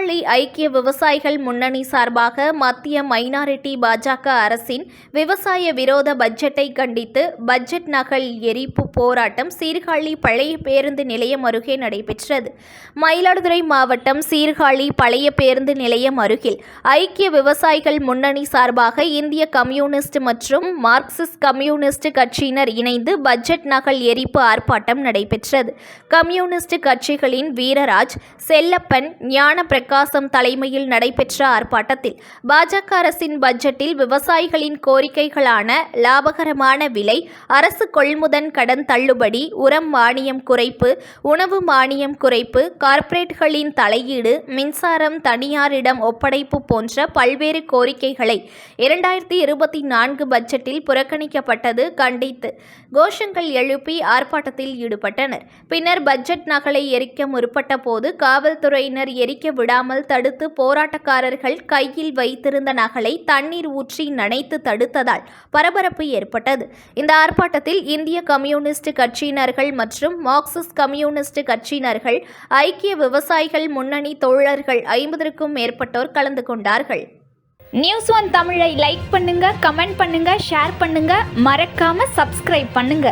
சீர்காழி ஐக்கிய விவசாயிகள் முன்னணி சார்பாக மத்திய மைனாரிட்டி பாஜக அரசின் விவசாய விரோத பட்ஜெட்டை கண்டித்து பட்ஜெட் நகல் எரிப்பு போராட்டம் சீர்காழி பழைய பேருந்து நிலையம் அருகே நடைபெற்றது. மயிலாடுதுறை மாவட்டம் சீர்காழி பழைய பேருந்து நிலையம் அருகில் ஐக்கிய விவசாயிகள் முன்னணி சார்பாக இந்திய கம்யூனிஸ்ட் மற்றும் மார்க்சிஸ்ட் கம்யூனிஸ்ட் கட்சியினர் இணைந்து பட்ஜெட் நகல் எரிப்பு ஆர்ப்பாட்டம் நடைபெற்றது. கம்யூனிஸ்ட் கட்சிகளின் வீரராஜ், செல்லப்பன், ஞான பிரகாசம் தலைமையில் நடைபெற்ற ஆர்ப்பாட்டத்தில் பாஜக அரசின் பட்ஜெட்டில் விவசாயிகளின் கோரிக்கைகளான லாபகரமான விலை, அரசு கொள்முதல் கடன் தள்ளுபடி, உரம் மானியம் குறைப்பு, உணவு மானியம் குறைப்பு, கார்ப்பரேட்களின் தலையீடு, மின்சாரம் தனியாரிடம் ஒப்படைப்பு போன்ற பல்வேறு கோரிக்கைகளை 2024 பட்ஜெட்டில் புறக்கணிக்கப்பட்டது கண்டித்து கோஷங்கள் எழுப்பி ஆர்ப்பாட்டத்தில் ஈடுபட்டனர். பின்னர் பட்ஜெட் நகலை எரிக்க முற்பட்ட போது காவல்துறையினர் எரிக்க விடாமல் தடுத்து போராட்டக்காரர்கள் கையில் வைத்திருந்த நகலை தண்ணீர் ஊற்றி நனைத்து தடுத்ததால் பரபரப்பு ஏற்பட்டது. இந்த ஆர்ப்பாட்டத்தில் இந்திய கம்யூனிஸ்ட் கட்சியினர்கள் மற்றும் மார்க்சிஸ்ட் கம்யூனிஸ்ட் கட்சியினர்கள், ஐக்கிய விவசாயிகள் முன்னணி தோழர்கள் 50க்கும் மேற்பட்டோர் கலந்து கொண்டார்கள். நியூஸ் ஒன் தமிழை லைக் பண்ணுங்க, கமெண்ட் பண்ணுங்க, ஷேர் பண்ணுங்க, மறக்காம சப்ஸ்கிரைப் பண்ணுங்க.